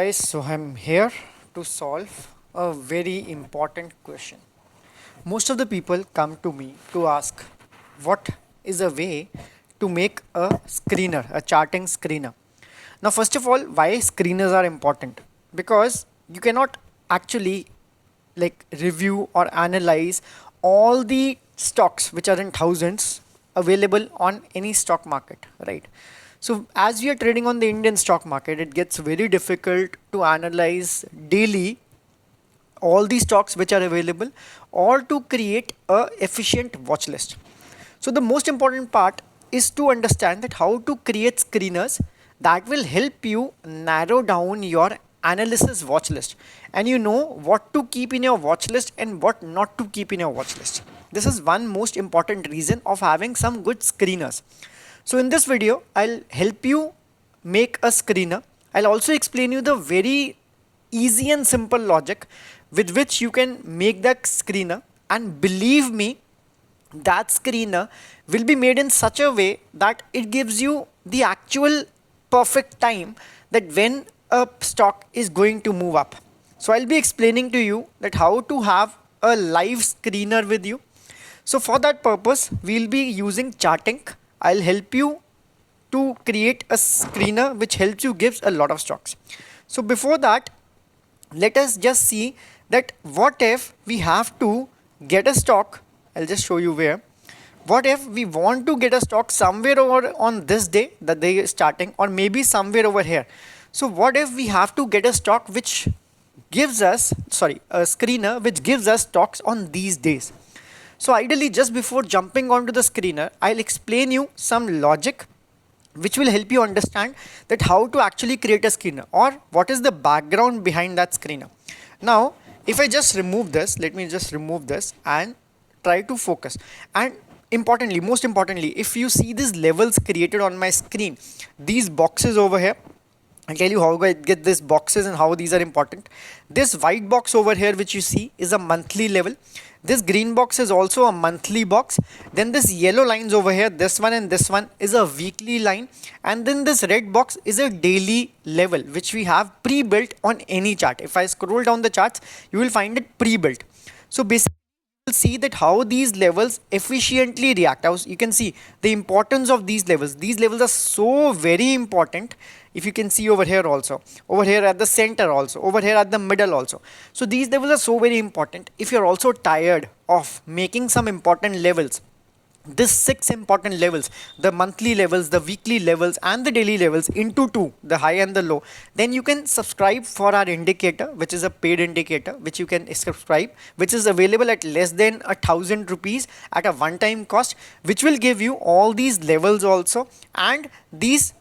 Guys, so I'm here to solve a very important question. Most of the people come to me to ask what is a way to make a screener, a charting screener. Now, first of all, why screeners are important? Because you cannot actually review or analyze all the stocks which are in thousands available on any stock market, right? So as we are trading on the Indian stock market, it gets very difficult to analyze daily all the stocks which are available or to create a efficient watch list. So the most important part is to understand that how to create screeners that will help you narrow down your analysis watch list, and you know what to keep in your watch list and what not to keep in your watch list. This is one most important reason of having some good screeners. So in this video, I'll help you make a screener. I'll also explain you the very easy and simple logic with which you can make that screener, and believe me, that screener will be made in such a way that it gives you the actual perfect time that when a stock is going to move up. So I'll be explaining to you that how to have a live screener with you. So for that purpose, we'll be using Chartink. I'll help you to create a screener which helps you gives a lot of stocks. So before that, let us just see that what if we have to get a stock. I'll just show you where. What if we want to get a stock somewhere over on this day, the day starting, or maybe somewhere over here. So what if we have to get a stock which gives us, a screener which gives us stocks on these days. So ideally, just before jumping onto the screener, I'll explain you some logic which will help you understand that how to actually create a screener or what is the background behind that screener. Now, if I just remove this, let me just remove this and try to focus. And importantly, most importantly, if you see these levels created on my screen, these boxes over here, I'll tell you how I get these boxes and how these are important. This white box over here which you see is a monthly level. This green box is also a monthly box. Then this yellow lines over here, this one and this one is a weekly line. And then this red box is a daily level which we have pre-built on any chart. If I scroll down the charts, you will find it pre-built. So basically, you'll see that how these levels efficiently react. You can see the importance of these levels. These levels are so very important. If you can see over here also, over here at the center also, over here at the middle also. So these levels are so very important. If you're also tired of making some important levels, these 6 important levels, the monthly levels, the weekly levels and the daily levels into 2, the high and the low, then you can subscribe for our indicator, which is a paid indicator, which you can subscribe, which is available at less than 1,000 rupees at a one-time cost, which will give you all these levels also and these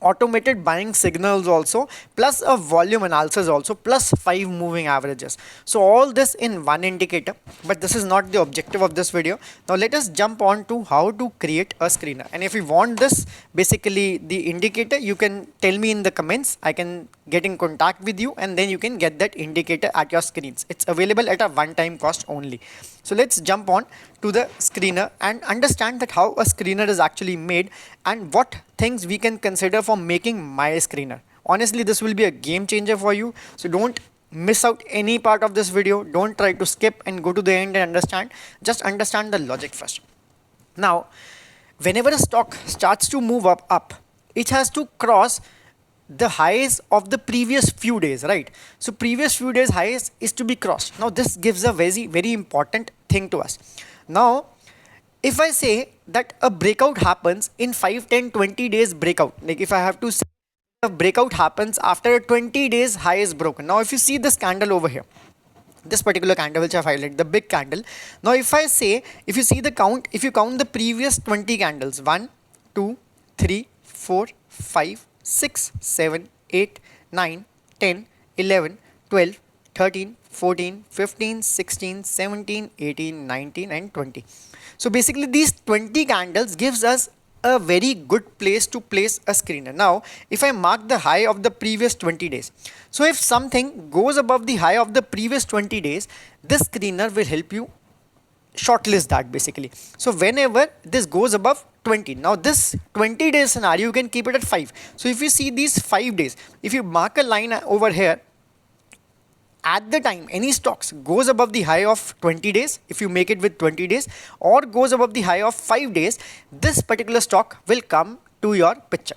automated buying signals also, plus a volume analysis also, plus 5 moving averages. So all this in one indicator, but this is not the objective of this video. Now let us jump on to how to create a screener. And if you want this, basically the indicator, you can tell me in the comments. I can get in contact with you and then you can get that indicator at your screens. It's available at a one-time cost only. So let's jump on to the screener and understand that how a screener is actually made and what things we can consider for making my screener. Honestly, this will be a game changer for you. So don't miss out any part of this video. Don't try to skip and go to the end and understand. Just understand the logic first. Now, whenever a stock starts to move up, it has to cross the highs of the previous few days, right? So previous few days highs is to be crossed. Now this gives a very, very important thing to us. Now, if I say that a breakout happens in 5, 10, 20 days breakout, like if I have to say a breakout happens after 20 days high is broken. Now, if you see this candle over here, this particular candle which I've highlighted, the big candle. Now, if I say, if you see the count, if you count the previous 20 candles, 1, 2, 3, 4, 5, 6, 7, 8, 9, 10, 11, 12, 13, 14, 15, 16, 17, 18, 19 and 20. So basically these 20 candles gives us a very good place to place a screener. Now, if I mark the high of the previous 20 days, so if something goes above the high of the previous 20 days, this screener will help you shortlist that basically. So whenever this goes above 20, now this 20 days scenario you can keep it at 5. So if you see these 5 days, if you mark a line over here, at the time any stocks goes above the high of 20 days, if you make it with 20 days, or goes above the high of 5 days, this particular stock will come to your picture.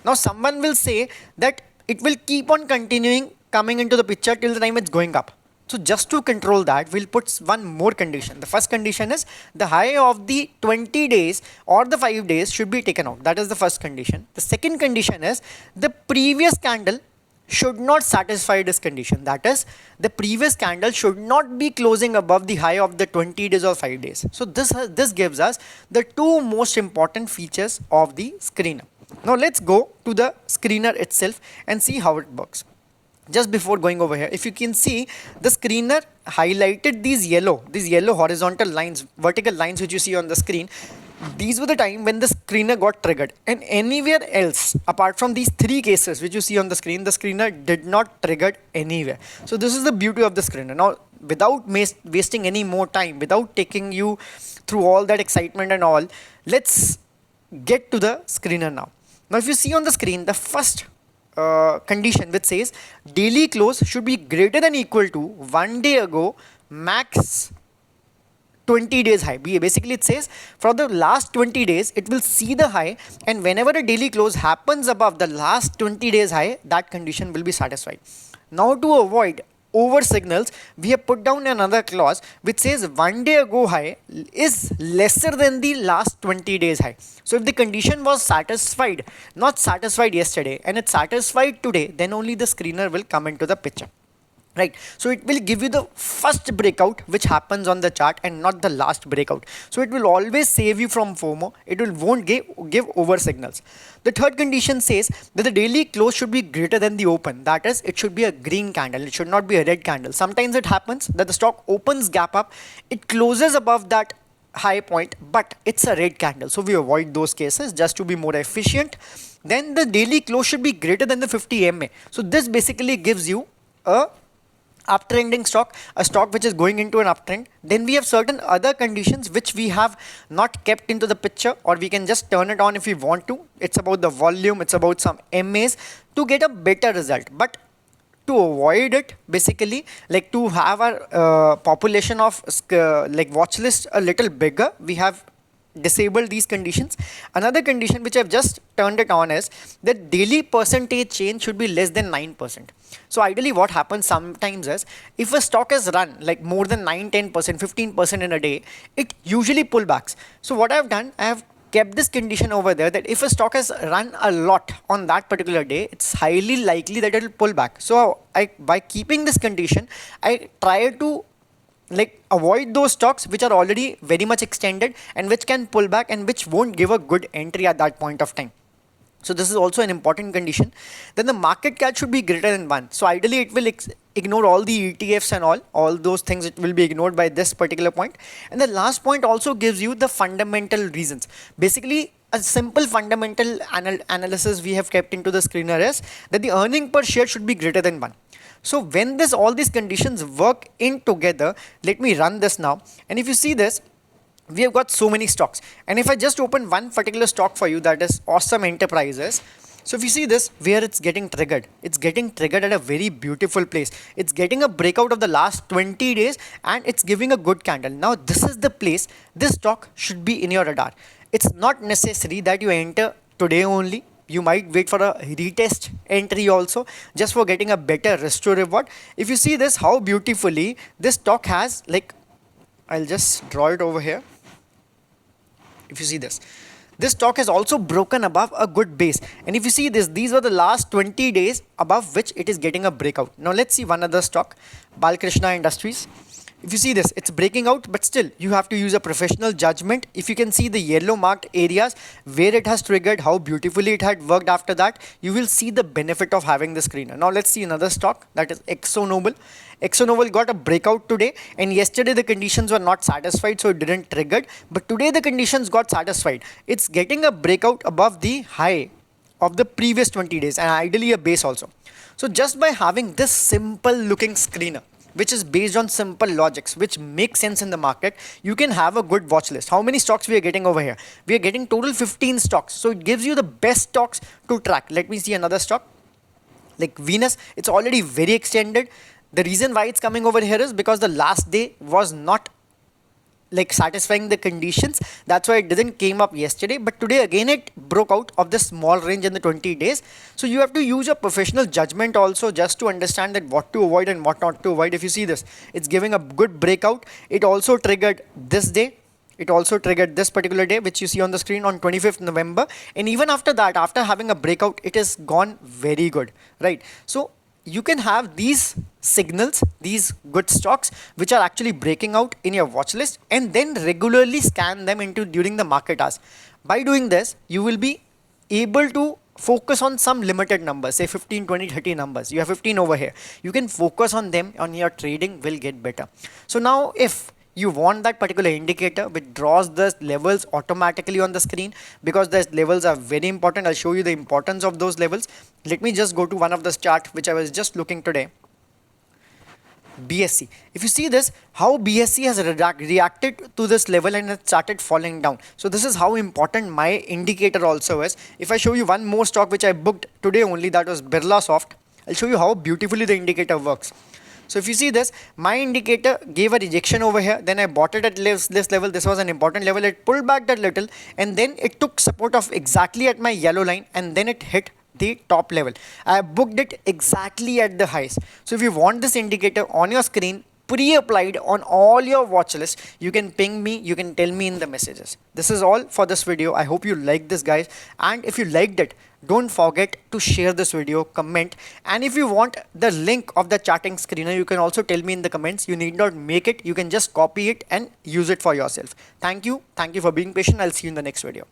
Now someone will say that it will keep on continuing coming into the picture till the time it's going up. So just to control that, we'll put one more condition. The first condition is the high of the 20 days or the 5 days should be taken out. That is the first condition. The second condition is the previous candle should not satisfy this condition. That is, the previous candle should not be closing above the high of the 20 days or 5 days. So this gives us the two most important features of the screener. Now let's go to the screener itself and see how it works. Just before going over here, if you can see, the screener highlighted these yellow horizontal lines, vertical lines which you see on the screen. These were the time when the screener got triggered, and anywhere else apart from these three cases which you see on the screen, the screener did not trigger anywhere. So this is the beauty of the screener. Now without wasting any more time, without taking you through all that excitement and all, let's get to the screener now. Now if you see on the screen, the first condition which says daily close should be greater than equal to 1 day ago max 20 days high. Basically it says for the last 20 days it will see the high, and whenever a daily close happens above the last 20 days high, that condition will be satisfied. Now to avoid over signals, we have put down another clause which says 1 day ago high is lesser than the last 20 days high. So if the condition was satisfied, not satisfied yesterday, and it's satisfied today, then only the screener will come into the picture. Right, so it will give you the first breakout which happens on the chart and not the last breakout. So it will always save you from FOMO. It won't give over signals. The third condition says that the daily close should be greater than the open. That is, it should be a green candle. It should not be a red candle. Sometimes it happens that the stock opens gap up, it closes above that high point, but it's a red candle. So we avoid those cases just to be more efficient. Then the daily close should be greater than the 50 MA. So this basically gives you a uptrending stock, a stock which is going into an uptrend. Then we have certain other conditions which we have not kept into the picture, or we can just turn it on if we want to. It's about the volume, it's about some MAs to get a better result. But to avoid it, basically, like to have our population of like watch list a little bigger, we have disabled these conditions. Another condition which I've just turned it on is that daily percentage change should be less than 9%. So ideally what happens sometimes is, if a stock has run like more than 9, 10%, 15% in a day, it usually pullbacks. So what I've done, I have kept this condition over there that if a stock has run a lot on that particular day, it's highly likely that it will pull back. So by keeping this condition, I try to like avoid those stocks which are already very much extended and which can pull back and which won't give a good entry at that point of time. So this is also an important condition. Then the market cap should be greater than 1. So ideally it will ignore all the ETFs and all those things. It will be ignored by this particular point. And the last point also gives you the fundamental reasons. Basically a simple fundamental analysis we have kept into the screener is that the earning per share should be greater than 1. So when all these conditions work in together, let me run this now. And if you see this, we have got so many stocks. And if I just open one particular stock for you, that is Awesome Enterprises. So if you see this, where it's getting triggered at a very beautiful place. It's getting a breakout of the last 20 days and it's giving a good candle. Now this is the place this stock should be in your radar. It's not necessary that you enter today only. You might wait for a retest entry also, just for getting a better risk to reward. If you see this, how beautifully this stock has, like, I'll just draw it over here. If you see this stock has also broken above a good base. And if you see this, these were the last 20 days above which it is getting a breakout. Now let's see one other stock, Balkrishna Industries. If you see this, it's breaking out, but still you have to use a professional judgment. If you can see the yellow marked areas where it has triggered, how beautifully it had worked after that, you will see the benefit of having the screener. Now let's see another stock, that is ExxonMobil. ExxonMobil got a breakout today, and yesterday the conditions were not satisfied, so it didn't trigger. But today the conditions got satisfied. It's getting a breakout above the high of the previous 20 days and ideally a base also. So just by having this simple looking screener, which is based on simple logics, which make sense in the market, you can have a good watch list. How many stocks we are getting over here? We are getting total 15 stocks. So it gives you the best stocks to track. Let me see another stock like Venus. It's already very extended. The reason why it's coming over here is because the last day was not like satisfying the conditions. That's why it didn't came up yesterday, but today again it broke out of this small range in the 20 days. So you have to use your professional judgment also just to understand that what to avoid and what not to avoid. If you see this, it's giving a good breakout. It also triggered this day. It also triggered this particular day, which you see on the screen on 25th November. And even after that, after having a breakout, it has gone very good, right? So you can have these signals, these good stocks, which are actually breaking out in your watch list, and then regularly scan them into during the market hours. By doing this, you will be able to focus on some limited numbers, say 15, 20, 30 numbers. You have 15 over here. You can focus on them, on your trading will get better. So now if you want that particular indicator which draws the levels automatically on the screen, because the levels are very important. I'll show you the importance of those levels. Let me just go to one of the chart which I was just looking today. BSC. If you see this, how BSC has reacted to this level and it started falling down. So this is how important my indicator also is. If I show you one more stock which I booked today only, that was Birlasoft, I'll show you how beautifully the indicator works. So if you see this, my indicator gave a rejection over here, then I bought it at this level. This was an important level. It pulled back that little, and then it took support of exactly at my yellow line, and then it hit the top level. I booked it exactly at the highs. So if you want this indicator on your screen, pre-applied on all your watch list, you can ping me, you can tell me in the messages. This is all for this video. I hope you liked this, guys, and if you liked it, don't forget to share this video, comment, and if you want the link of the Chartink screener, you can also tell me in the comments. You need not make it, you can just copy it and use it for yourself. Thank you for being patient. I'll see you in the next video.